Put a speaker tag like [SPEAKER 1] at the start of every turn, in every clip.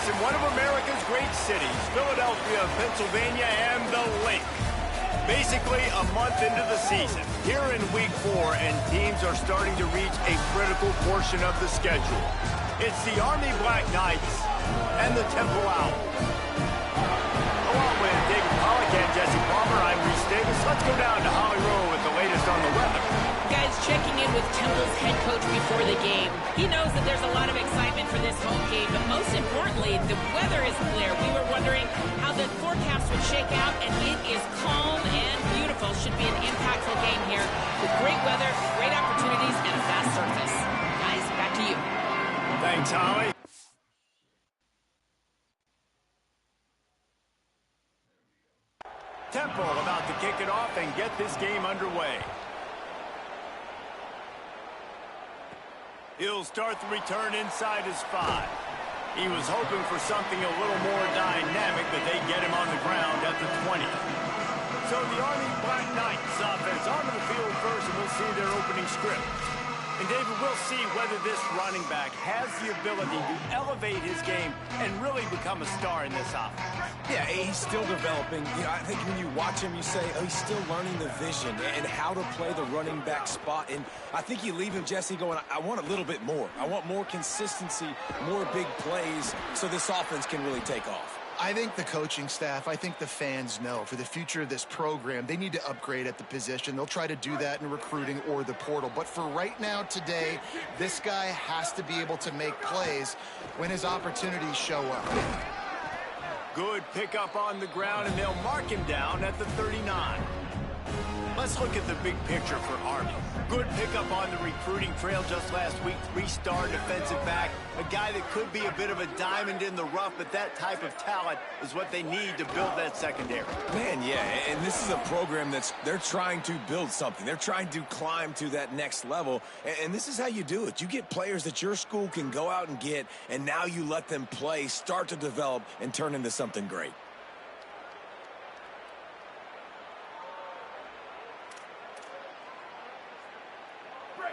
[SPEAKER 1] in one of America's great cities, Philadelphia, Pennsylvania, and the Link. Basically a month into the season, here in Week 4, and teams are starting to reach a critical portion of the schedule. It's the Army Black Knights and the Temple Owls. Along with David Pollack and Jesse Palmer, I'm Reese Davis. Let's go down to Holly Rowe with the latest on the weather.
[SPEAKER 2] Guys, checking in with Temple's head coach before the game. He knows that there's a lot of excitement for this home game, but most importantly, the weather is clear. We were wondering how the forecast would shake out, and it is calm and beautiful. Should be an impactful game here with great weather, great opportunities, and a fast surface. Guys, back to you.
[SPEAKER 1] Thanks, Holly. Temple about to kick it off and get this game underway. He'll start the return inside his 5. He was hoping for something a little more dynamic, but they get him on the ground at the 20. So the Army Black Knights offense onto the field first, and we'll see their opening script. And David, we'll see whether this running back has the ability to elevate his game and really become a star in this offense.
[SPEAKER 3] Yeah, he's still developing. You know, I think when you watch him, you say, oh, he's still learning the vision and how to play the running back spot. And I think you leave him, Jesse, going, I want a little bit more. I want more consistency, more big plays so this offense can really take off.
[SPEAKER 4] I think the coaching staff, I think the fans know for the future of this program, they need to upgrade at the position. They'll try to do that in recruiting or the portal. But for right now, today, this guy has to be able to make plays when his opportunities show up.
[SPEAKER 1] Good pickup on the ground, and they'll mark him down at the 39. Let's look at the big picture for Army. Good pickup on the recruiting trail just last week. 3-star defensive back. A guy that could be a bit of a diamond in the rough, but that type of talent is what they need to build that secondary.
[SPEAKER 3] Man, yeah, and this is a program they're trying to build something. They're trying to climb to that next level, and this is how you do it. You get players that your school can go out and get, and now you let them play, start to develop, and turn into something great.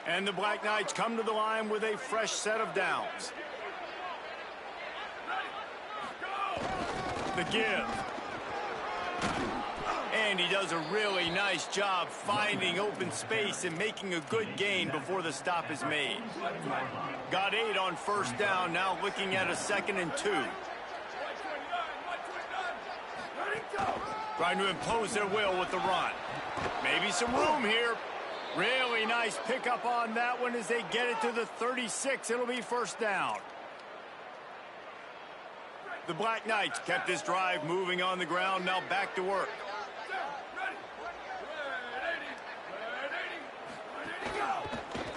[SPEAKER 1] And the Black Knights come to the line with a fresh set of downs. The give. And he does a really nice job finding open space and making a good gain before the stop is made. Got 8 on first down, now looking at a 2nd and 2. Trying to impose their will with the run. Maybe some room here. Really nice pickup on that one as they get it to the 36. It'll be first down. The Black Knights kept this drive moving on the ground. Now back to work.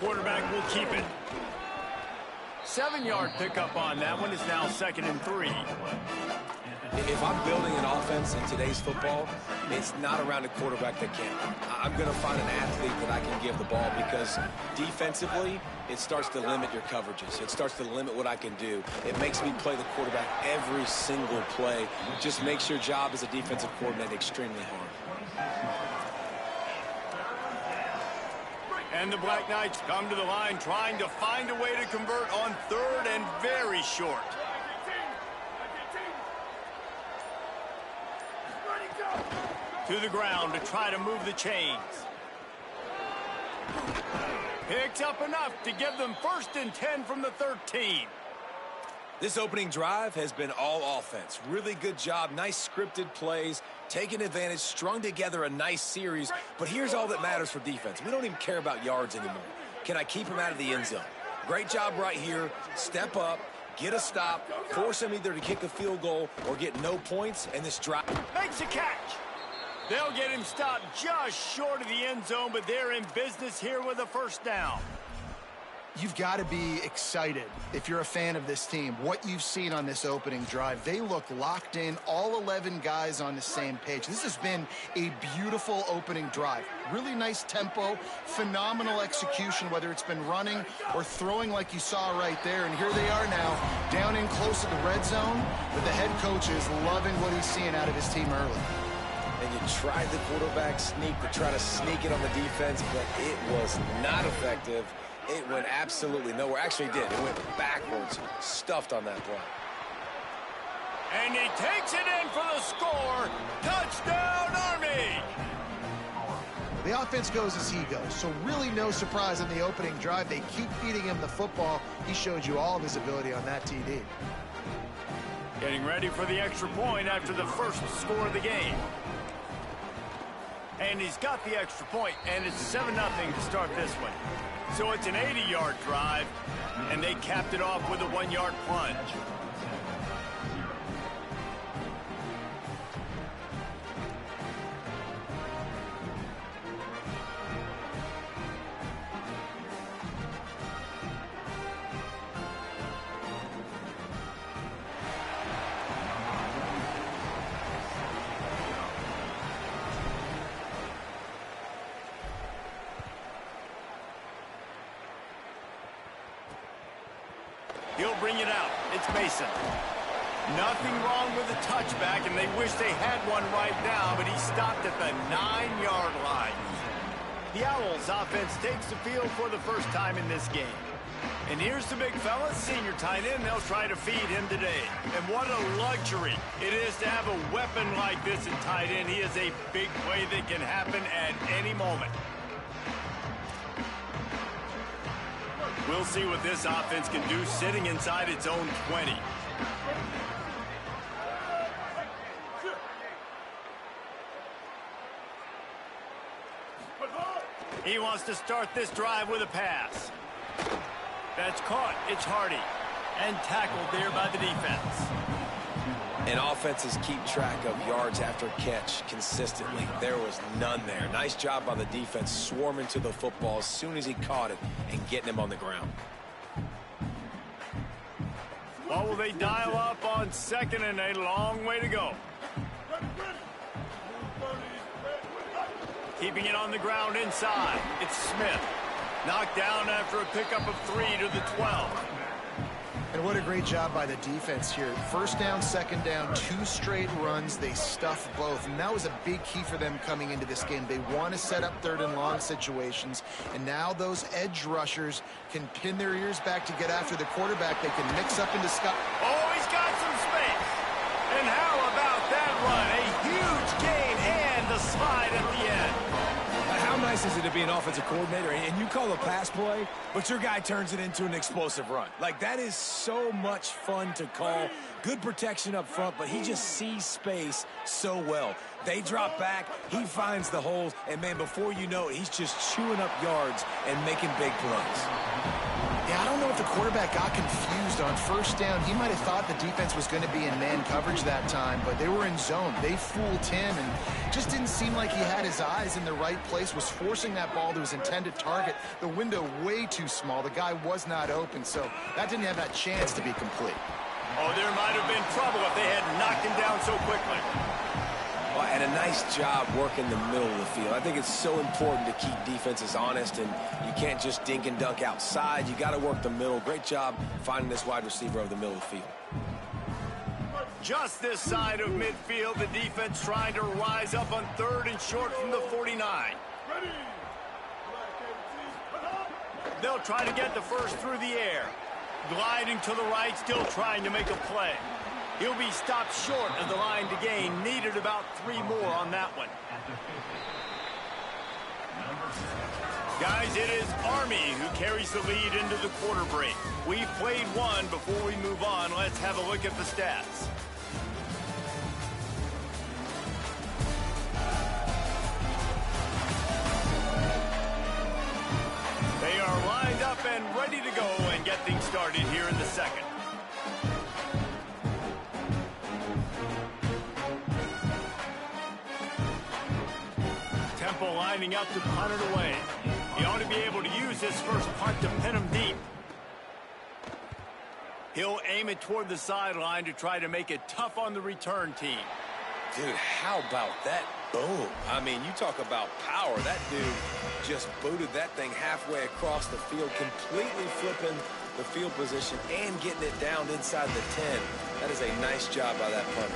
[SPEAKER 1] Quarterback will keep it. 7-yard pickup on that one. Is now 2nd and 3.
[SPEAKER 3] If I'm building an offense in today's football, it's not around a quarterback that can't. I'm going to find an athlete that I can give the ball because defensively, it starts to limit your coverages. It starts to limit what I can do. It makes me play the quarterback every single play. Just makes your job as a defensive coordinator extremely hard.
[SPEAKER 1] And the Black Knights come to the line trying to find a way to convert on 3rd and very short. To the ground to try to move the chains. Picks up enough to give them 1st and 10 from the 13.
[SPEAKER 3] This opening drive has been all offense. Really good job. Nice scripted plays. Taking advantage. Strung together a nice series. But here's all that matters for defense. We don't even care about yards anymore. Can I keep him out of the end zone? Great job right here. Step up. Get a stop. Force him either to kick a field goal or get no points. And this drive
[SPEAKER 1] makes a catch. They'll get him stopped just short of the end zone, but they're in business here with a first down.
[SPEAKER 4] You've got to be excited if you're a fan of this team. What you've seen on this opening drive, they look locked in, all 11 guys on the same page. This has been a beautiful opening drive. Really nice tempo, phenomenal execution, whether it's been running or throwing like you saw right there. And here they are now, down in close to the red zone, but the head coach is loving what he's seeing out of his team early.
[SPEAKER 3] And you tried the quarterback sneak to try to sneak it on the defense, but it was not effective. It went absolutely nowhere. Actually, it did. It went backwards, stuffed on that play.
[SPEAKER 1] And he takes it in for the score. Touchdown, Army!
[SPEAKER 4] The offense goes as he goes, so really no surprise on the opening drive. They keep feeding him the football. He showed you all of his ability on that TD.
[SPEAKER 1] Getting ready for the extra point after the first score of the game. And he's got the extra point, and it's 7-0 to start this one. So it's an 80-yard drive, and they capped it off with a 1-yard plunge. He'll bring it out. It's Mason. Nothing wrong with the touchback, and they wish they had one right now, but he stopped at the 9-yard line. The Owls offense takes the field for the first time in this game. And here's the big fella, senior tight end. They'll try to feed him today. And what a luxury it is to have a weapon like this in tight end. He is a big play that can happen at any moment. We'll see what this offense can do sitting inside its own 20. He wants to start this drive with a pass. That's caught. It's Hardy. And tackled there by the defense.
[SPEAKER 3] And offenses keep track of yards after catch consistently. There was none there. Nice job by the defense swarming to the football as soon as he caught it and getting him on the ground.
[SPEAKER 1] What will they dial up on second and a long way to go? Keeping it on the ground inside. It's Smith. Knocked down after a pickup of 3 to the 12.
[SPEAKER 4] And what a great job by the defense here. First down, second down, 2 straight runs. They stuffed both, and that was a big key for them coming into this game. They want to set up third and long situations, and now those edge rushers can pin their ears back to get after the quarterback. They can mix up into Scott.
[SPEAKER 1] Oh, he's got some space. And how about that run? A huge gain and the slide at the end.
[SPEAKER 3] How nice is it to be an offensive coordinator and you call a pass play, but your guy turns it into an explosive run? Like, that is so much fun to call. Good protection up front, but he just sees space so well. They drop back, he finds the holes, and, man, before you know it, he's just chewing up yards and making big plays.
[SPEAKER 4] Yeah, I don't know if the quarterback got confused on first down. He might have thought the defense was going to be in man coverage that time, but they were in zone. They fooled him, and just didn't seem like he had his eyes in the right place, was forcing that ball to his intended target. The window way too small. The guy was not open, so that didn't have that chance to be complete.
[SPEAKER 1] Oh, there might have been trouble if they had knocked him down so quickly.
[SPEAKER 3] Well, and a nice job working the middle of the field. I think it's so important to keep defenses honest, and you can't just dink and dunk outside. You got to work the middle. Great job finding this wide receiver over the middle of the field.
[SPEAKER 1] Just this side of midfield, the defense trying to rise up on third and short from the 49. They'll try to get the first through the air. Gliding to the right, still trying to make a play. He'll be stopped short of the line to gain. Needed about 3 more on that one. Guys, it is Army who carries the lead into the quarter break. We've played one. Before we move on, let's have a look at the stats. They are lined up and ready to go and get things started here in the second. Temple lining up to punt it away. He ought to be able to use this first punt to pin him deep. He'll aim it toward the sideline to try to make it tough on the return team.
[SPEAKER 3] Dude, how about that boom? I mean, you talk about power. That dude just booted that thing halfway across the field, completely flipping the field position and getting it down inside the 10. That is a nice job by that punter.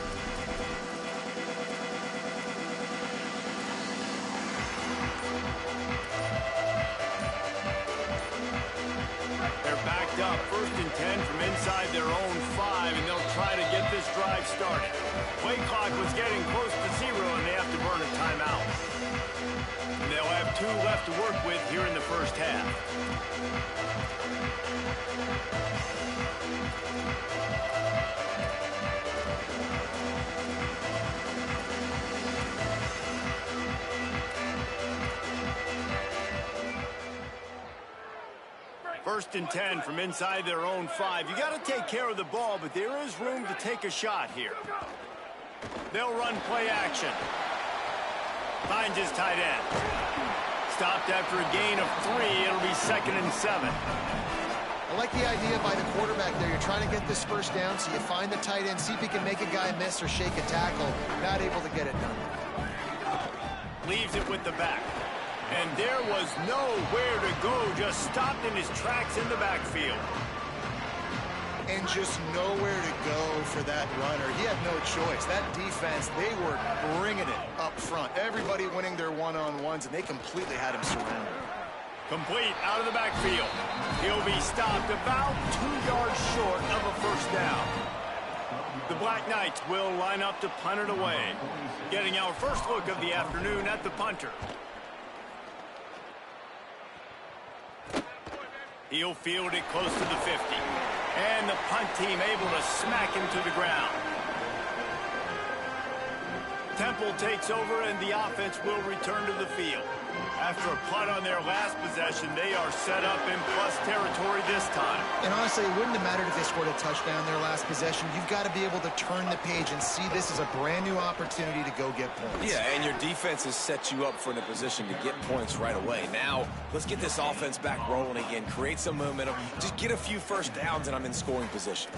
[SPEAKER 1] They're back backed up. 1st and 10 from inside their own 5, and they'll try to get this drive started. Play clock was getting close to 0, and they have to burn a timeout. And they'll have 2 left to work with here in the first half. First and 10 from inside their own 5. You got to take care of the ball, but there is room to take a shot here. They'll run play action. Finds his tight end. Stopped after a gain of 3. It'll be 2nd and 7.
[SPEAKER 4] I like the idea by the quarterback there. You're trying to get this first down, so you find the tight end, see if he can make a guy miss or shake a tackle. Not able to get it done.
[SPEAKER 1] Leaves it with the back. And there was nowhere to go, just stopped in his tracks in the backfield.
[SPEAKER 4] And just nowhere to go for that runner. He had no choice. That defense, they were bringing it up front. Everybody winning their one-on-ones, and they completely had him surrounded.
[SPEAKER 1] Complete out of the backfield. He'll be stopped about 2 yards short of a first down. The Black Knights will line up to punt it away. Getting our first look of the afternoon at the punter. He'll field it close to the 50. And the punt team able to smack him to the ground. Temple takes over and the offense will return to the field. After a punt on their last possession, they are set up in plus territory this time.
[SPEAKER 4] And honestly, it wouldn't have mattered if they scored a touchdown their last possession. You've got to be able to turn the page and see this as a brand new opportunity to go get points.
[SPEAKER 3] Yeah, and your defense has set you up for a position to get points right away. Now, let's get this offense back rolling again, create some momentum, just get a few first downs, and I'm in scoring position.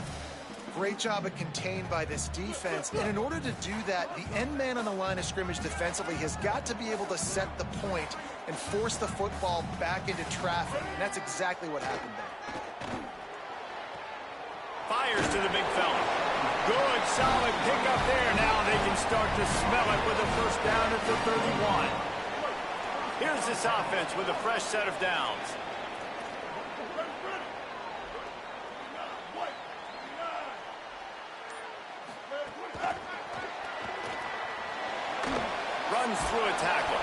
[SPEAKER 4] Great job of contained by this defense. And in order to do that, the end man on the line of scrimmage defensively has got to be able to set the point and force the football back into traffic. And that's exactly what happened there.
[SPEAKER 1] Fires to the big fella. Good, solid pickup there. Now they can start to smell it with a first down at the 31. Here's this offense with a fresh set of downs. Runs through a tackle.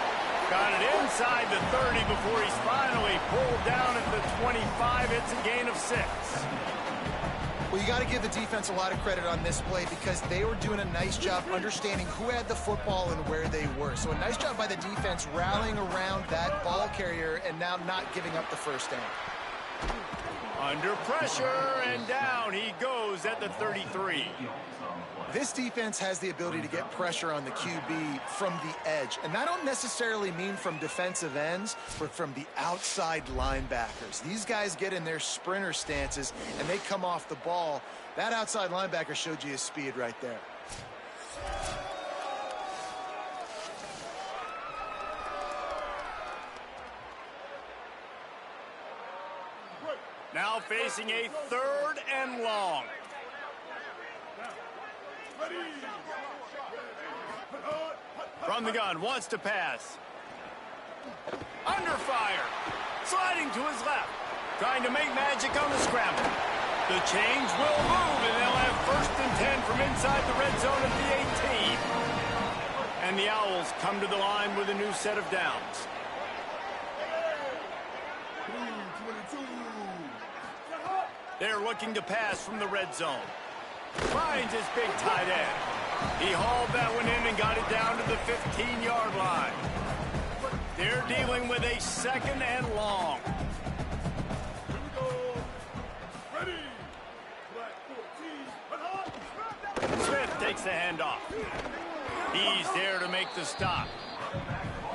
[SPEAKER 1] Got it inside the 30 before he's finally pulled down at the 25. It's a gain of 6.
[SPEAKER 4] Well, you got to give the defense a lot of credit on this play because they were doing a nice job understanding who had the football and where they were. So a nice job by the defense rallying around that ball carrier and now not giving up the first down.
[SPEAKER 1] Under pressure, and down he goes at the 33.
[SPEAKER 4] This defense has the ability to get pressure on the QB from the edge. And I don't necessarily mean from defensive ends, but from the outside linebackers. These guys get in their sprinter stances, and they come off the ball. That outside linebacker showed you his speed right there.
[SPEAKER 1] Now facing a 3rd and long. From the gun, wants to pass. Under fire. Sliding to his left. Trying to make magic on the scramble. The change will move, and they'll have 1st and 10 from inside the red zone at the 18. And the Owls come to the line with a new set of downs. They're looking to pass from the red zone. Finds his big tight end. He hauled that one in and got it down to the 15-yard line. They're dealing with a 2nd and long. Smith takes the handoff. He's there to make the stop.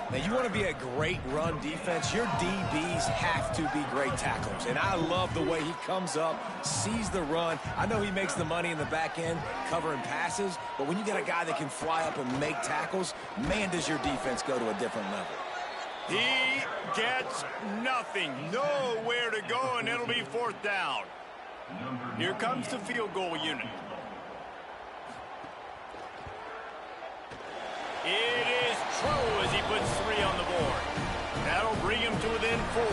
[SPEAKER 3] Now, you want to be a great run defense, your DBs have to be great tacklers. And I love the way he comes up, sees the run. I know he makes the money in the back end covering passes, but when you got a guy that can fly up and make tackles, man, does your defense go to a different level.
[SPEAKER 1] He gets nothing. Nowhere to go, and it'll be 4th down. Here comes the field goal unit. It is true as he puts 3 on the board. That'll bring him to within 4.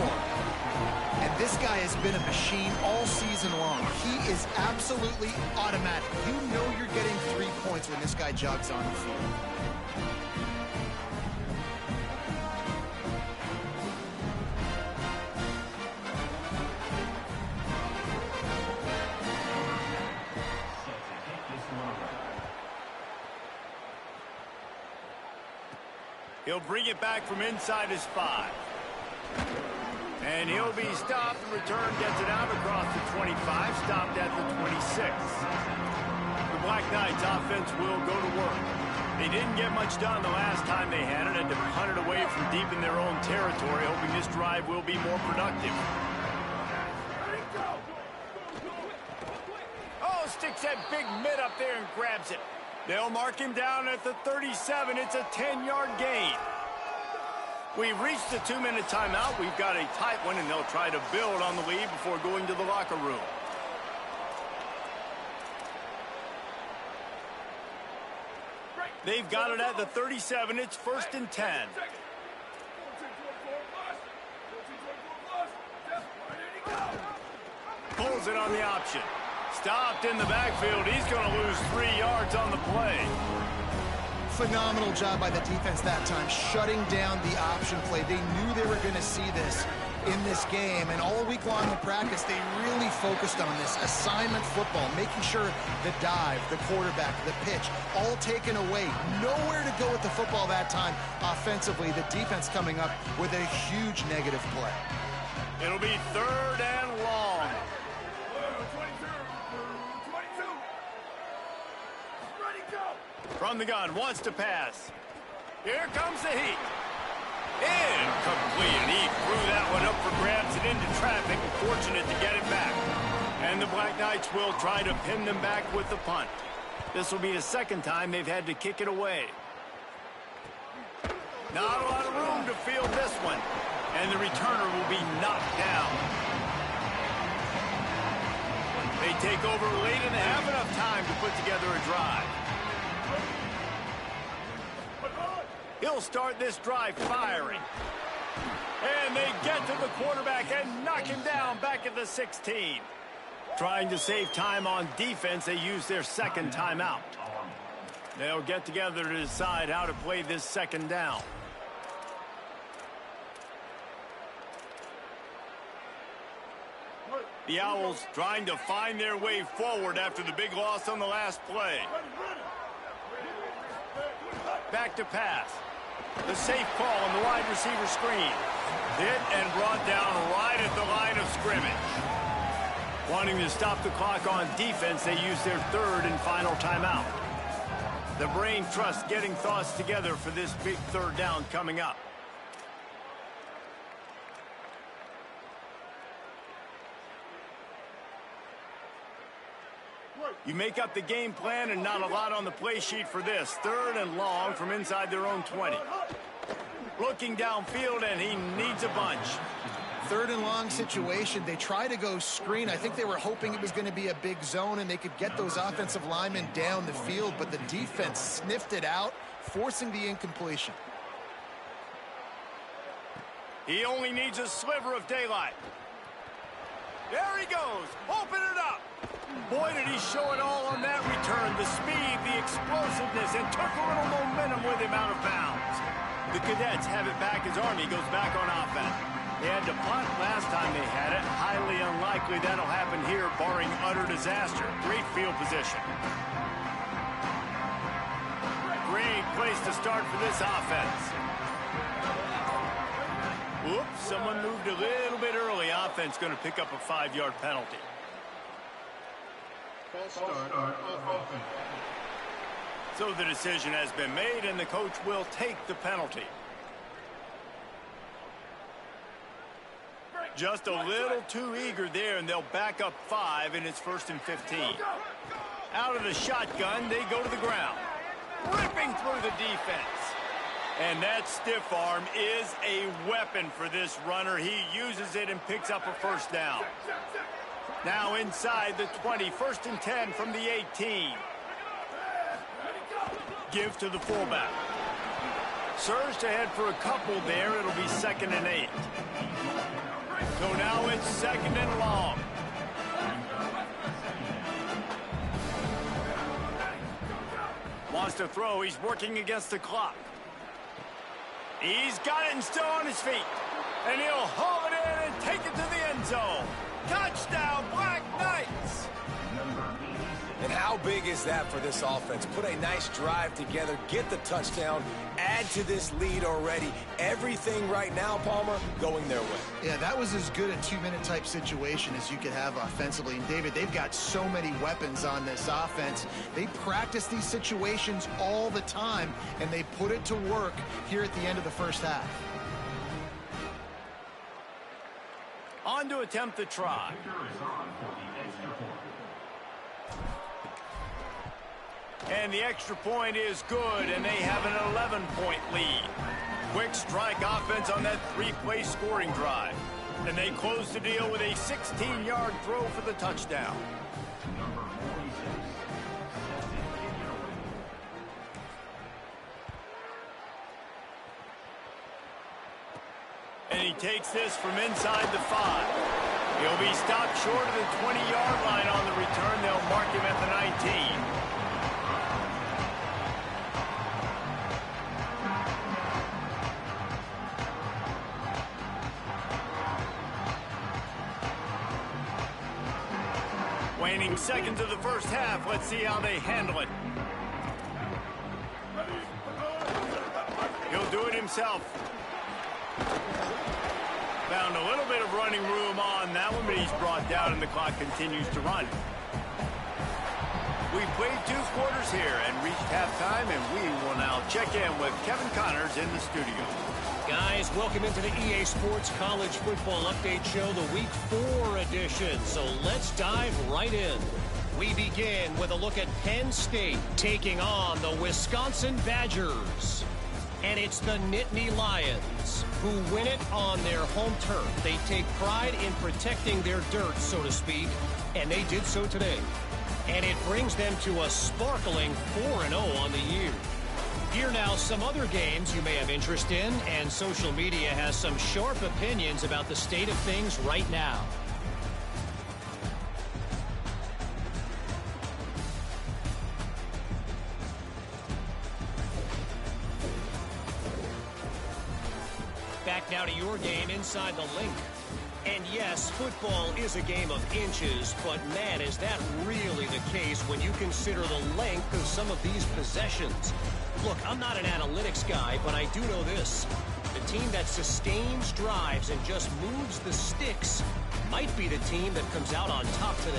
[SPEAKER 4] And this guy has been a machine all season long. He is absolutely automatic. You know you're getting 3 points when this guy jogs on the field.
[SPEAKER 1] He'll bring it back from inside his 5. And he'll be stopped. The return gets it out across the 25, stopped at the 26. The Black Knights offense will go to work. They didn't get much done the last time they had it, and to punt it away from deep in their own territory, hoping this drive will be more productive. Oh, sticks that big mitt up there and grabs it. They'll mark him down at the 37. It's a 10-yard gain. We've reached the 2-minute timeout. We've got a tight one, and they'll try to build on the lead before going to the locker room. They've got it at the 37. It's 1st and 10. Pulls it on the option. Stopped in the backfield. He's going to lose 3 yards on the play.
[SPEAKER 4] Phenomenal job by the defense that time, shutting down the option play. They knew they were going to see this in this game, and all week long in practice, they really focused on this assignment football, making sure the dive, the quarterback, the pitch, all taken away. Nowhere to go with the football that time offensively. The defense coming up with a huge negative play.
[SPEAKER 1] It'll be 3rd and long. From the gun, wants to pass. Here comes the heat. Incomplete, and he threw that one up for grabs and into traffic. Fortunate to get it back. And the Black Knights will try to pin them back with the punt. This will be the 2nd time they've had to kick it away. Not a lot of room to field this one. And the returner will be knocked down. They take over late and they have enough time to put together a drive. He'll start this drive firing. And they get to the quarterback and knock him down back at the 16. Trying to save time on defense, they use their 2nd timeout. They'll get together to decide how to play this 2nd down. The Owls trying to find their way forward after the big loss on the last play. Back to pass. The safe call on the wide receiver screen. Hit and brought down right at the line of scrimmage. Wanting to stop the clock on defense, they use their 3rd and final timeout. The brain trust getting thoughts together for this big 3rd down coming up. You make up the game plan and not a lot on the play sheet for this. 3rd and long from inside their own 20. Looking downfield, and he needs a bunch.
[SPEAKER 4] 3rd and long situation. They try to go screen. I think they were hoping it was going to be a big zone and they could get those offensive linemen down the field, but the defense sniffed it out, forcing the incompletion.
[SPEAKER 1] He only needs a sliver of daylight. There he goes. Open it up. Boy, did he show it all on that return. The speed, the explosiveness, and took a little momentum with him out of bounds. The Cadets have it back as Army goes back on offense. They had to punt last time they had it. Highly unlikely that'll happen here, barring utter disaster. Great field position. Great place to start for this offense. Whoops, someone moved a little bit early. Offense going to pick up a 5-yard penalty. So the decision has been made, and the coach will take the penalty. Just a little too eager there, and they'll back up 5, and it's 1st and 15. Out of the shotgun, they go to the ground. Ripping through the defense. And that stiff arm is a weapon for this runner. He uses it and picks up a 1st down. Now inside the 20, 1st and 10 from the 18. Give to the fullback. Surged ahead for a couple there. It'll be 2nd and 8. So now it's 2nd and long. Wants to throw. He's working against the clock. He's got it and still on his feet. And he'll haul it in and take it to the end zone. Touchdown, Black Knights!
[SPEAKER 3] And how big is that for this offense? Put a nice drive together, get the touchdown, add to this lead already. Everything right now, Palmer, going their way.
[SPEAKER 4] Yeah, that was as good a 2-minute type situation as you could have offensively. And David, they've got so many weapons on this offense. They practice these situations all the time, and they put it to work here at the end of the first half.
[SPEAKER 1] On to attempt the try. And the extra point is good, and they have an 11-point lead. Quick strike offense on that 3-play scoring drive. And they close the deal with a 16-yard throw for the touchdown. And he takes this from inside the 5. He'll be stopped short of the 20-yard line on the return. They'll mark him at the 19. Waning seconds of the first half. Let's see how they handle it. He'll do it himself. Found a little bit of running room on that one, but he's brought down and the clock continues to run. We've played 2 quarters here and reached halftime, and we will now check in with Kevin Connors in the studio.
[SPEAKER 5] Guys, welcome into the EA Sports College Football Update Show, the Week 4 edition. So let's dive right in. We begin with a look at Penn State taking on the Wisconsin Badgers. And it's the Nittany Lions who win it on their home turf. They take pride in protecting their dirt, so to speak, and they did so today. And it brings them to a sparkling 4-0 on the year. Here now some other games you may have interest in, and social media has some sharp opinions about the state of things right now. Back now to your game inside the Link. And yes, football is a game of inches, but man, is that really the case when you consider the length of some of these possessions. Look, I'm not an analytics guy, but I do know this. The team that sustains drives and just moves the sticks might be the team that comes out on top today.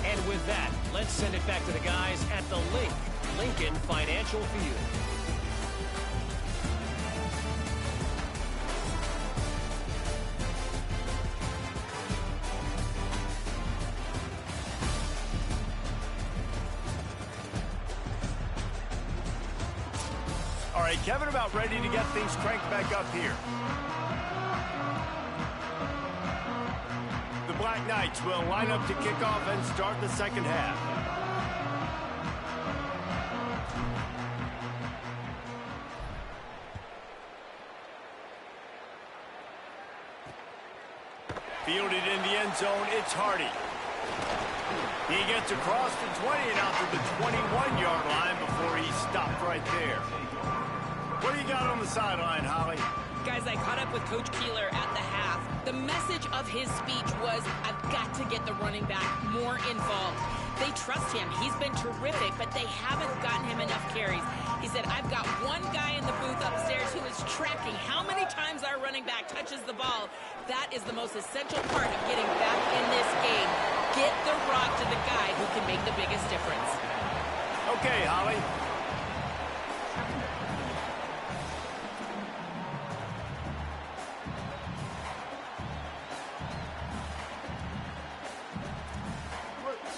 [SPEAKER 5] And with that, let's send it back to the guys at the Link, Lincoln Financial Field.
[SPEAKER 1] All right, Kevin, about ready to get things cranked back up here. The Black Knights will line up to kick off and start the second half. Fielded in the end zone, it's Hardy. He gets across the 20 and out to the 21-yard line before he's stopped right there. What do you got on the sideline, Holly?
[SPEAKER 2] Guys, I caught up with Coach Keeler at the half. The message of his speech was, I've got to get the running back more involved. They trust him. He's been terrific, but they haven't gotten him enough carries. He said, I've got one guy in the booth upstairs who is tracking how many times our running back touches the ball. That is the most essential part of getting back in this game. Get the rock to the guy who can make the biggest difference.
[SPEAKER 1] Okay, Holly.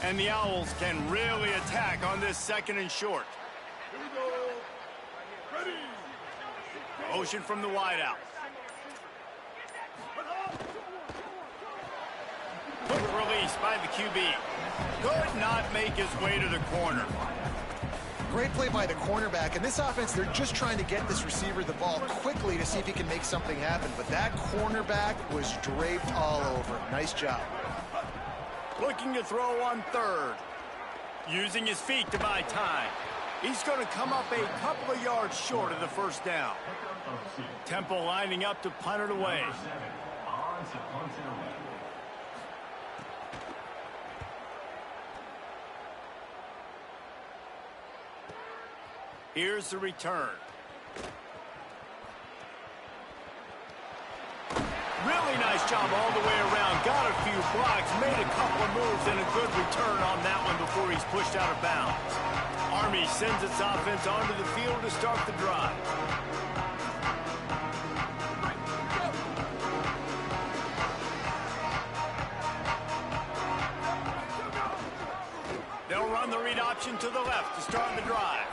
[SPEAKER 1] And the Owls can really attack on this second and short. Motion from the wideout. Quick release by the QB. Could not make his way to the corner.
[SPEAKER 4] Great play by the cornerback. In this offense, they're just trying to get this receiver the ball quickly to see if he can make something happen. But that cornerback was draped all over. Nice job.
[SPEAKER 1] Looking to throw on third. Using his feet to buy time. He's going to come up a couple of yards short of the first down. Temple lining up to punt it away. Here's the return. Really nice job all the way around. Got a few blocks, made a couple of moves, and a good return on that one before he's pushed out of bounds. Army sends its offense onto the field to start the drive. They'll run the read option to the left to start the drive.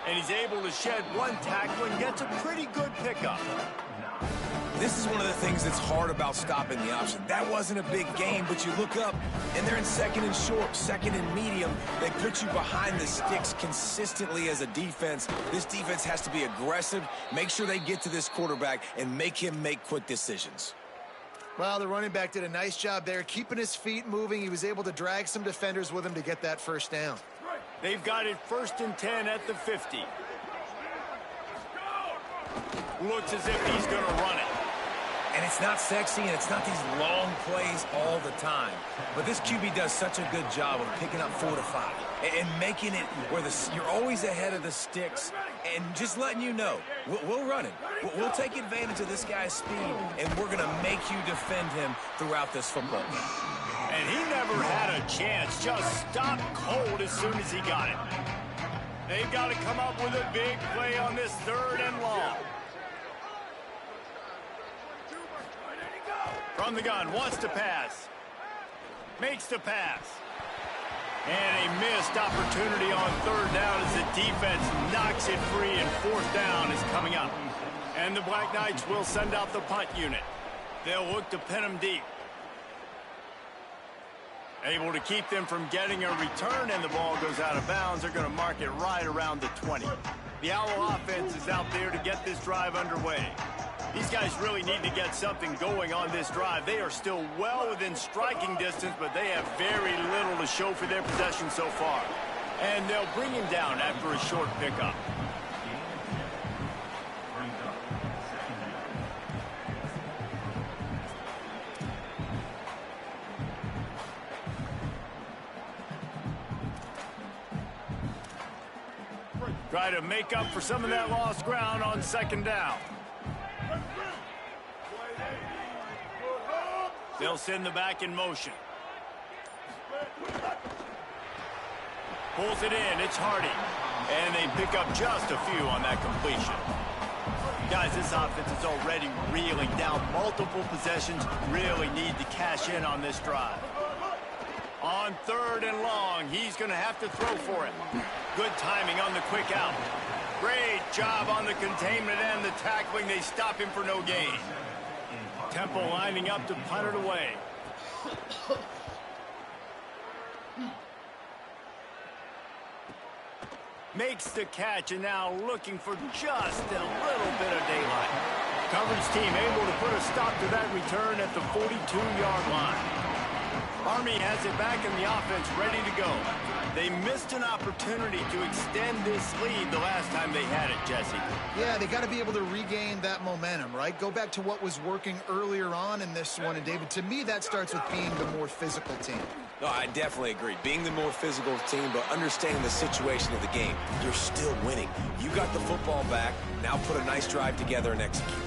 [SPEAKER 1] And he's able to shed one tackle and gets a pretty good pickup.
[SPEAKER 3] This is one of the things that's hard about stopping the option. That wasn't a big gain, but you look up, and they're in second and short, second and medium. They put you behind the sticks consistently as a defense. This defense has to be aggressive, make sure they get to this quarterback, and make him make quick decisions.
[SPEAKER 4] Well, the running back did a nice job there, keeping his feet moving. He was able to drag some defenders with him to get that first down.
[SPEAKER 1] They've got it 1st and 10 at the 50. Looks as if he's going to run it.
[SPEAKER 3] And it's not sexy, and it's not these long plays all the time. But this QB does such a good job of picking up 4 to 5 and making it where you're always ahead of the sticks and just letting you know, we'll run it. We'll take advantage of this guy's speed, and we're going to make you defend him throughout this football game.
[SPEAKER 1] And he never had a chance. Just stopped cold as soon as he got it. They've got to come up with a big play on this 3rd and long. From the gun, wants to pass. Makes the pass. And a missed opportunity on 3rd down as the defense knocks it free, and 4th down is coming up. And the Black Knights will send out the punt unit. They'll look to pin them deep. Able to keep them from getting a return, and the ball goes out of bounds. They're going to mark it right around the 20. The Owl offense is out there to get this drive underway. These guys really need to get something going on this drive. They are still well within striking distance, but they have very little to show for their possession so far. And they'll bring him down after a short pickup. Try to make up for some of that lost ground on 2nd down. They'll send the back in motion. Pulls it in. It's Hardy. And they pick up just a few on that completion. Guys, this offense is already reeling down. Multiple possessions, really need to cash in on this drive. On 3rd and long, he's going to have to throw for it. Good timing on the quick out. Great job on the containment and the tackling. They stop him for no gain. Temple lining up to punt it away. Makes the catch, and now looking for just a little bit of daylight. Coverage team able to put a stop to that return at the 42-yard line. Army has it back in the offense, ready to go. They missed an opportunity to extend this lead the last time they had it, Jesse.
[SPEAKER 4] Yeah, they got to be able to regain that momentum, right? Go back to what was working earlier on in this one. And, David, to me, that starts with being the more physical team.
[SPEAKER 3] No, I definitely agree. Being the more physical team, but understanding the situation of the game. You're still winning. You got the football back. Now put a nice drive together and execute.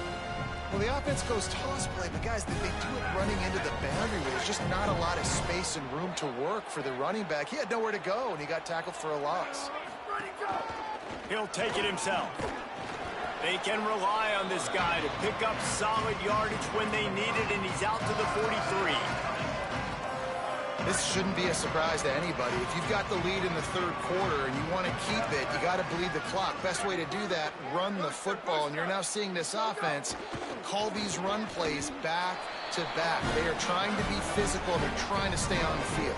[SPEAKER 4] Well, the offense goes toss play, but guys, they do it running into the boundary where there's just not a lot of space and room to work for the running back. He had nowhere to go, and he got tackled for a loss.
[SPEAKER 1] He'll take it himself. They can rely on this guy to pick up solid yardage when they need it, and he's out to the 43.
[SPEAKER 4] This shouldn't be a surprise to anybody. If you've got the lead in the 3rd quarter and you want to keep it, you got to bleed the clock. Best way to do that, run the football. And you're now seeing this offense call these run plays back back-to-back. They are trying to be physical. They're trying to stay on the field.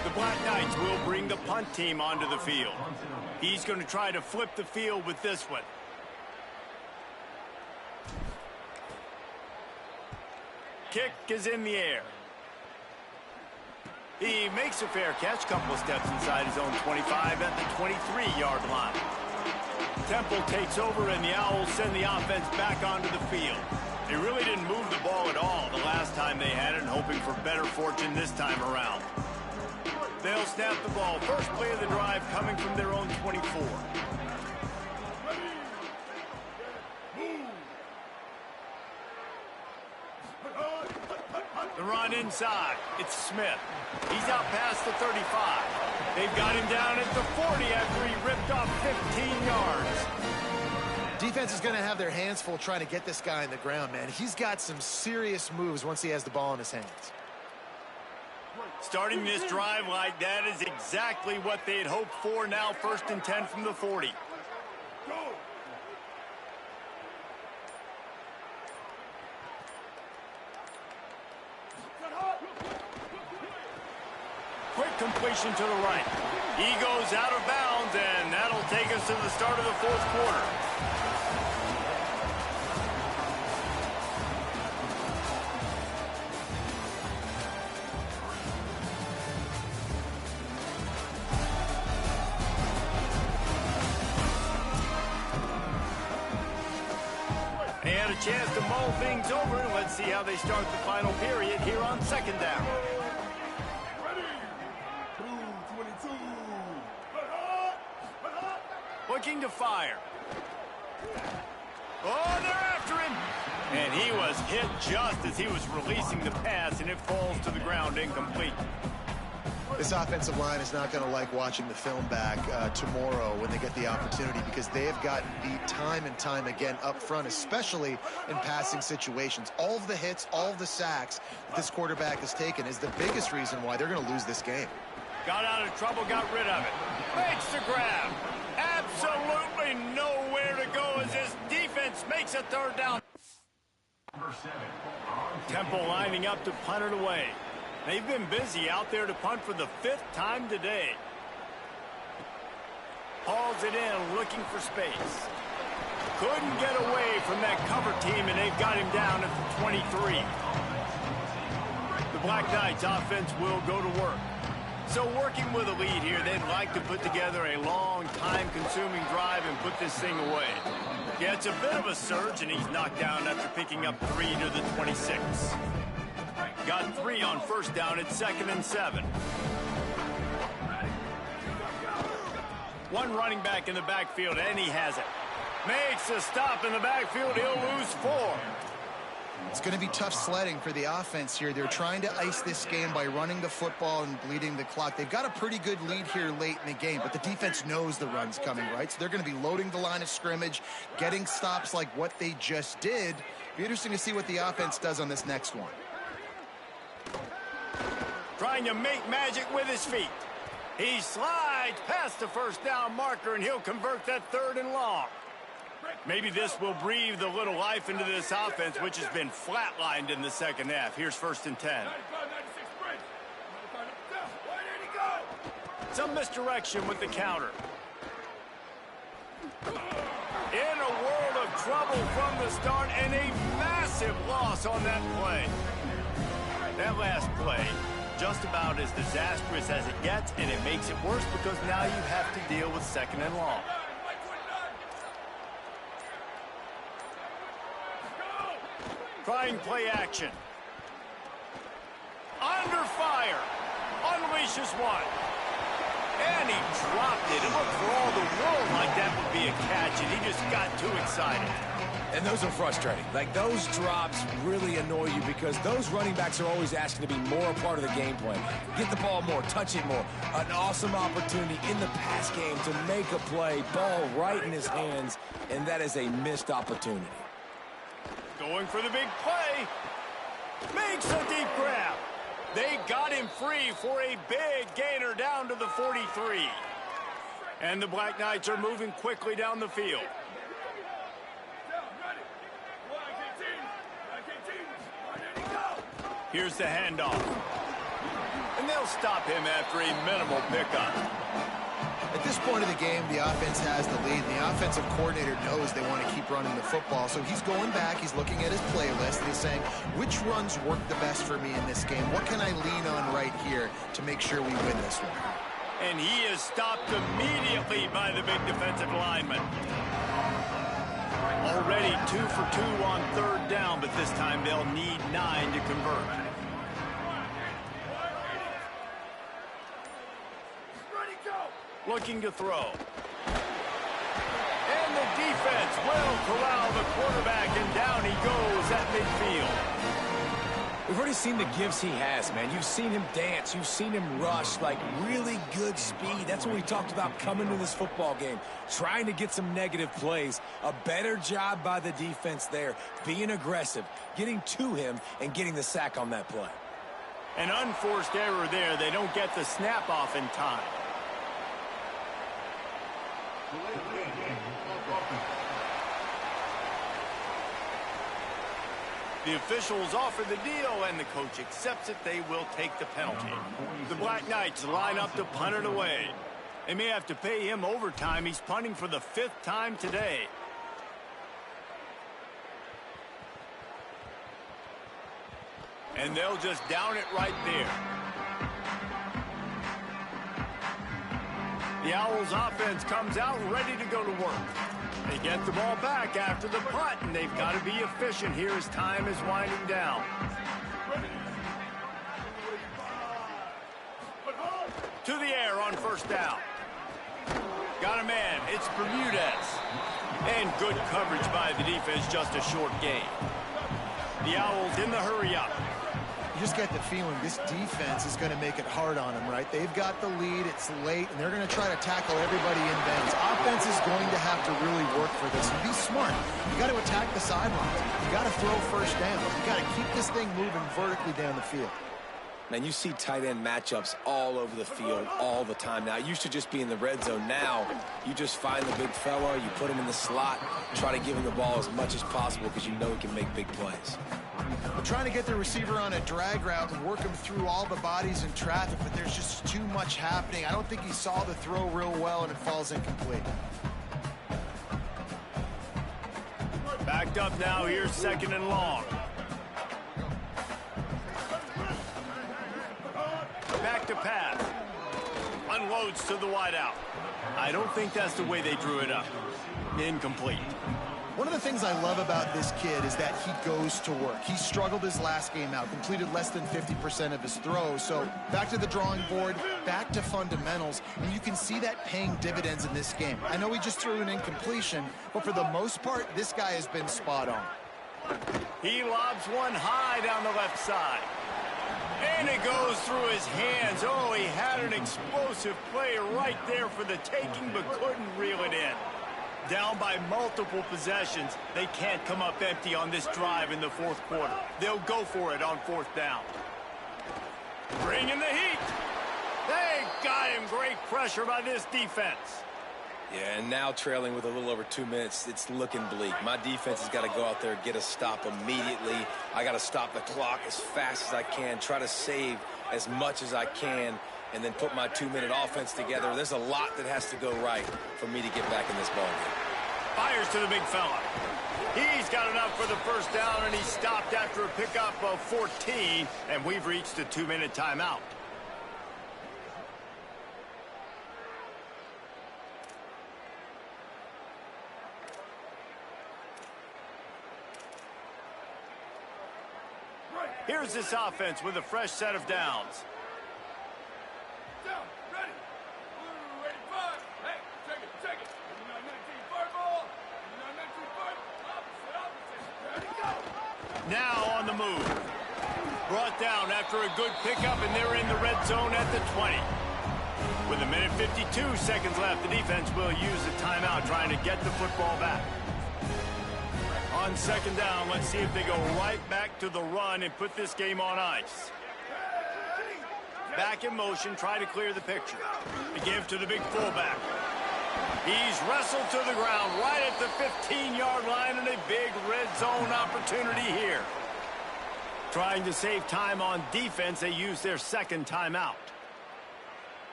[SPEAKER 1] The Black Knights will bring the punt team onto the field. He's going to try to flip the field with this one. Kick is in the air. He makes a fair catch, couple of steps inside his own 25 at the 23-yard line. Temple takes over, and the Owls send the offense back onto the field. They really didn't move the ball at all the last time they had it, hoping for better fortune this time around. They'll snap the ball. First play of the drive coming from their own 24. The run inside. It's Smith. He's out past the 35. They've got him down at the 40 after he ripped off 15 yards.
[SPEAKER 4] Defense is going to have their hands full trying to get this guy in the ground, man. He's got some serious moves once he has the ball in his hands.
[SPEAKER 1] Starting this drive like that is exactly what they had hoped for. Now 1st and 10 from the 40. Quick completion to the right. He goes out of bounds, and that'll take us to the start of the 4th quarter. They had a chance to mull things over. Let's see how they start the final period here on 2nd down. Looking to fire. Oh, they're after him. And he was hit just as he was releasing the pass, and it falls to the ground incomplete.
[SPEAKER 4] This offensive line is not going to like watching the film back tomorrow when they get the opportunity, because they have gotten beat time and time again up front, especially in passing situations. All of the hits, all of the sacks that this quarterback has taken is the biggest reason why they're going to lose this game.
[SPEAKER 1] Got out of trouble, got rid of it. Makes the grab. Absolutely nowhere to go as this defense makes a 3rd down. Temple lining up to punt it away. They've been busy out there to punt for the 5th time today. Hauls it in, looking for space. Couldn't get away from that cover team, and they've got him down at the 23. The Black Knights offense will go to work. So working with a lead here, they'd like to put together a long, time-consuming drive and put this thing away. Yeah, it's a bit of a surge, and he's knocked down after picking up 3 to the 26. Got 3 on 1st down at 2nd and 7. One running back in the backfield, and he has it. Makes a stop in the backfield. He'll lose 4.
[SPEAKER 4] It's going to be tough sledding for the offense here. They're trying to ice this game by running the football and bleeding the clock. They've got a pretty good lead here late in the game, but the defense knows the run's coming, right? So they're going to be loading the line of scrimmage, getting stops like what they just did. Be interesting to see what the offense does on this next one.
[SPEAKER 1] Trying to make magic with his feet. He slides past the 1st down marker, and he'll convert that 3rd and long. Maybe this will breathe a little life into this offense, which has been flatlined in the 2nd half. Here's 1st and 10. Some misdirection with the counter. In a world of trouble from the start, and a massive loss on that play. That last play, just about as disastrous as it gets, and it makes it worse because now you have to deal with 2nd and long. Trying play action. Under fire. Unleashes one. And he dropped it. It looked for all the world like that would be a catch, and he just got too excited.
[SPEAKER 3] And those are frustrating. Like, those drops really annoy you because those running backs are always asking to be more a part of the game plan. Get the ball more, touch it more. An awesome opportunity in the pass game to make a play, ball right in his hands, and that is a missed opportunity.
[SPEAKER 1] Going for the big play. Makes a deep grab. They got him free for a big gainer down to the 43. And the Black Knights are moving quickly down the field. Here's the handoff. And they'll stop him after a minimal pickup.
[SPEAKER 4] At this point of the game, the offense has the lead. The offensive coordinator knows they want to keep running the football. So he's going back, he's looking at his playlist, and he's saying, which runs work the best for me in this game? What can I lean on right here to make sure we win this one?
[SPEAKER 1] And he is stopped immediately by the big defensive lineman. Already 2 for 2 on 3rd down, but this time they'll need 9 to convert. Looking to throw. And the defense will corral the quarterback, and down he goes at midfield.
[SPEAKER 3] We've already seen the gifts he has, man. You've seen him dance. You've seen him rush, like really good speed. That's what we talked about coming to this football game, trying to get some negative plays. A better job by the defense there, being aggressive, getting to him, and getting the sack on that play.
[SPEAKER 1] An unforced error there. They don't get the snap off in time. The officials offer the deal, and the coach accepts it. They will take the penalty. The Black Knights line up to punt it away. They may have to pay him overtime. He's punting for the 5th time today. And they'll just down it right there. The Owls offense comes out ready to go to work. They get the ball back after the punt, and they've got to be efficient here as time is winding down. To the air on 1st down. Got a man. It's Bermudez. And good coverage by the defense, just a short gain. The Owls in the hurry-up.
[SPEAKER 4] You just get the feeling this defense is going to make it hard on them, right? They've got the lead, it's late, and they're going to try to tackle everybody in bounds. Offense is going to have to really work for this and be smart. You got to attack the sidelines. You got to throw 1st down. You got to keep this thing moving vertically down the field.
[SPEAKER 3] Man, you see tight end matchups all over the field all the time now. It used to just be in the red zone. Now, you just find the big fella, you put him in the slot, try to give him the ball as much as possible because you know he can make big plays.
[SPEAKER 4] We're trying to get the receiver on a drag route and work him through all the bodies in traffic, but there's just too much happening. I don't think he saw the throw real well, and it falls incomplete.
[SPEAKER 1] Backed up now. Here's 2nd and long. Back to pass. Unloads to the wideout. I don't think that's the way they drew it up. Incomplete.
[SPEAKER 4] One of the things I love about this kid is that he goes to work. He struggled his last game out, completed less than 50% of his throws. So back to the drawing board, back to fundamentals, and you can see that paying dividends in this game. I know he just threw an incompletion, but for the most part, this guy has been spot on.
[SPEAKER 1] He lobs one high down the left side. And it goes through his hands. Oh, he had an explosive play right there for the taking, but couldn't reel it in. Down by multiple possessions. They can't come up empty on this drive in the 4th quarter. They'll go for it on 4th down. Bringing the heat. They got him. Great pressure by this defense.
[SPEAKER 3] Yeah, and now trailing with a little over 2 minutes, it's looking bleak. My defense has got to go out there and get a stop immediately. I got to stop the clock as fast as I can, try to save as much as I can, and then put my 2-minute offense together. There's a lot that has to go right for me to get back in this ballgame.
[SPEAKER 1] Fires to the big fella. He's got enough for the 1st down, and he's stopped after a pickup of 14, and we've reached a 2-minute timeout. Here's this offense with a fresh set of downs.
[SPEAKER 6] Down, ready. Blue 85. Hey, check it. 19 fireball. 19 fireball. Opposite. Ready, go.
[SPEAKER 1] Now on the move. Brought down after a good pickup, and they're in the red zone at the 20. With 1:52 seconds left, the defense will use the timeout trying to get the football back. On 2nd down, let's see if they go right back to the run and put this game on ice. Back in motion, try to clear the picture. The give to the big fullback. He's wrestled to the ground right at the 15-yard line, and a big red zone opportunity here. Trying to save time on defense, they use their second timeout.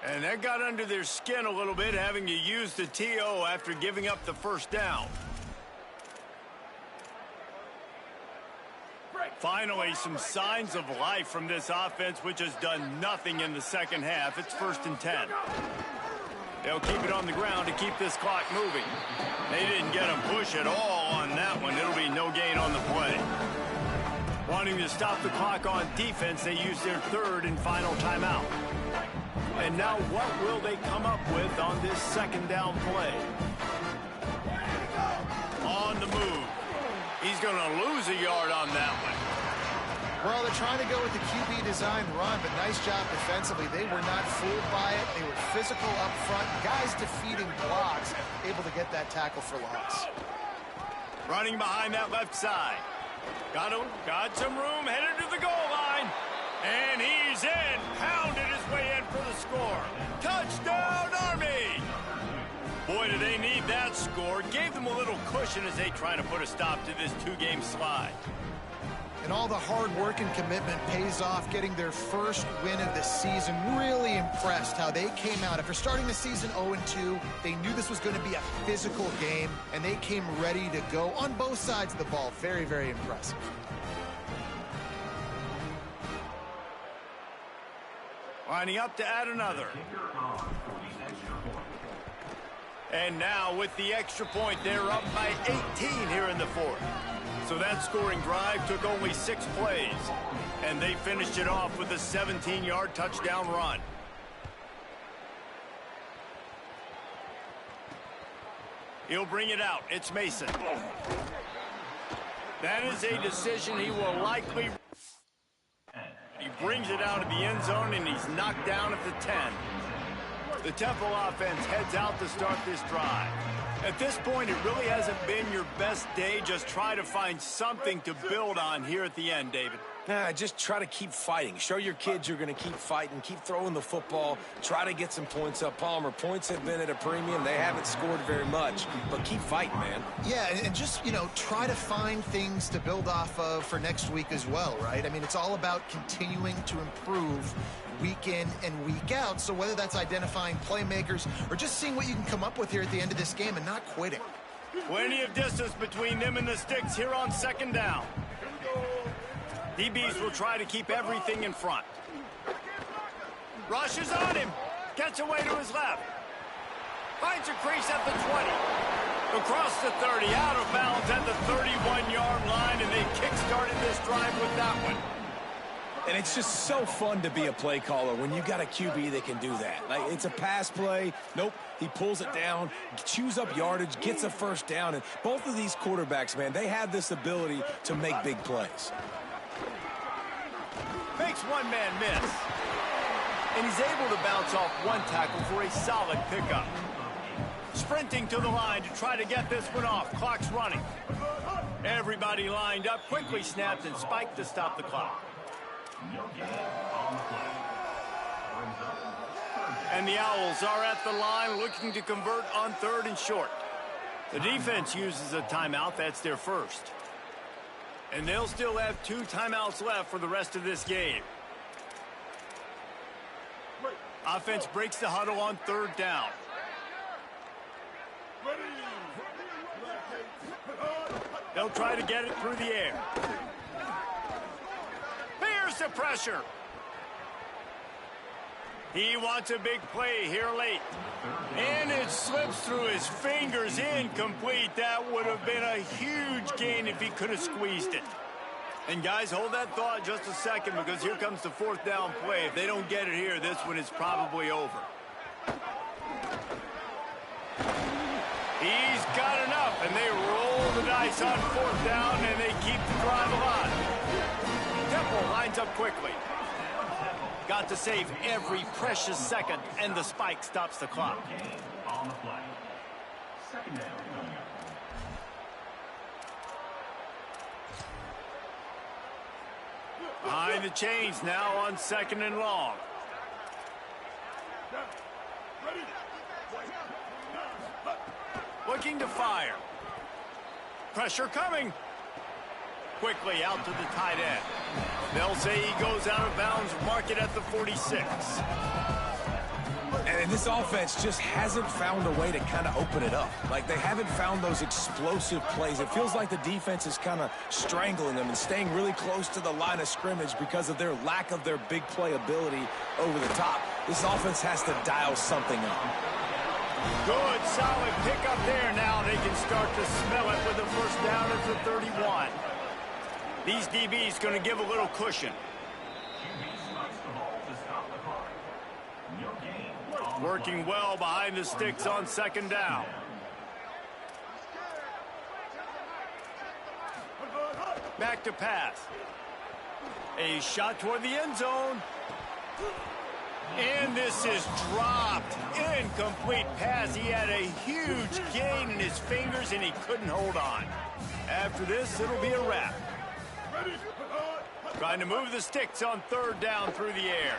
[SPEAKER 1] And that got under their skin a little bit, having to use the TO after giving up the first down. Finally, some signs of life from this offense, which has done nothing in the second half. It's 1st and 10. They'll keep it on the ground to keep this clock moving. They didn't get them push at all on that one. It'll be no gain on the play. Wanting to stop the clock on defense, they use their third and final timeout. And now what will they come up with on this second down play? On the move. He's going to lose a yard on that one.
[SPEAKER 4] Well, they're trying to go with the QB design run, but nice job defensively. They were not fooled by it. They were physical up front. Guys defeating blocks, able to get that tackle for loss.
[SPEAKER 1] Running behind that left side. Got some room, headed to the goal line. And he's in. Pounded his way in for the score. Touchdown, Army! Boy, do they need that score. Gave them a little cushion as they try to put a stop to this two-game slide.
[SPEAKER 4] And all the hard work and commitment pays off, getting their first win of the season. Really impressed how they came out. After starting the season 0-2, they knew this was going to be a physical game, and they came ready to go on both sides of the ball. Very, very impressive.
[SPEAKER 1] Lining up to add another. And now with the extra point, they're up by 18 here in the fourth. So that scoring drive took only 6 plays. And they finished it off with a 17-yard touchdown run. He'll bring it out. It's Mason. That is a decision he will likely... He brings it out of the end zone, and he's knocked down at the 10. The Temple offense heads out to start this drive. At this point, it really hasn't been your best day. Just try to find something to build on here at the end, David.
[SPEAKER 3] Just try to keep fighting. Show your kids you're going to keep fighting, keep throwing the football, try to get some points up. Palmer, points have been at a premium. They haven't scored very much, but keep fighting, man.
[SPEAKER 4] Yeah, and just, try to find things to build off of for next week as well, right? I mean, it's all about continuing to improve week in and week out. So whether that's identifying playmakers or just seeing what you can come up with here at the end of this game and not quitting.
[SPEAKER 1] Plenty of distance between them and the sticks here on second down. DBs will try to keep everything in front. Rush is on him. Gets away to his left. Finds a crease at the 20. Across the 30, out of bounds at the 31-yard line, and they kick-started this drive with that one.
[SPEAKER 3] And it's just so fun to be a play caller when you got a QB that can do that. Like, it's a pass play. Nope, he pulls it down, chews up yardage, gets a first down. And both of these quarterbacks, man, they have this ability to make big plays.
[SPEAKER 1] Makes one man miss. And he's able to bounce off one tackle for a solid pickup. Sprinting to the line to try to get this one off. Clock's running. Everybody lined up, quickly snapped and spiked to stop the clock. And the Owls are at the line looking to convert on 3rd and short. The defense uses a timeout. That's their first. And they'll still have 2 timeouts left for the rest of this game. Offense breaks the huddle on 3rd down. They'll try to get it through the air. Here's the pressure. He wants a big play here late. And it slips through his fingers, incomplete. That would have been a huge gain if he could have squeezed it. And guys, hold that thought just a second, because here comes the 4th down play. If they don't get it here, this one is probably over. He's got enough, and they roll the dice on 4th down, and they keep the drive alive. Temple lines up quickly. Got to save every precious second, and the spike stops the clock.
[SPEAKER 7] On the play. Second down.
[SPEAKER 1] Behind the chains now on 2nd and long. Looking to fire. Pressure coming. quickly out to the tight end. They'll say he goes out of bounds, mark it at the 46.
[SPEAKER 3] And this offense just hasn't found a way to kind of open it up. Like, they haven't found those explosive plays. It feels like the defense is kind of strangling them and staying really close to the line of scrimmage because of their lack of their big play ability over the top. This offense has to dial something up.
[SPEAKER 1] Good, solid pickup there. Now they can start to smell it with a first down at the 31. These DBs going to give a little cushion. Working well behind the sticks on second down. Back to pass. A shot toward the end zone. And this is dropped. Incomplete pass. He had a huge gain in his fingers, and he couldn't hold on. After this, it'll be a wrap. Trying to move the sticks on third down through the air.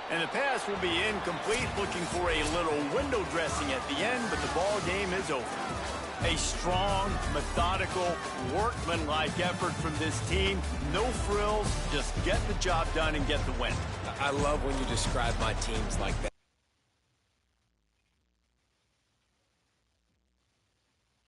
[SPEAKER 1] And the pass will be incomplete, looking for a little window dressing at the end, but the ball game is over. A strong, methodical, workmanlike effort from this team. No frills, just get the job done and get the win.
[SPEAKER 3] I love when you describe my teams like that.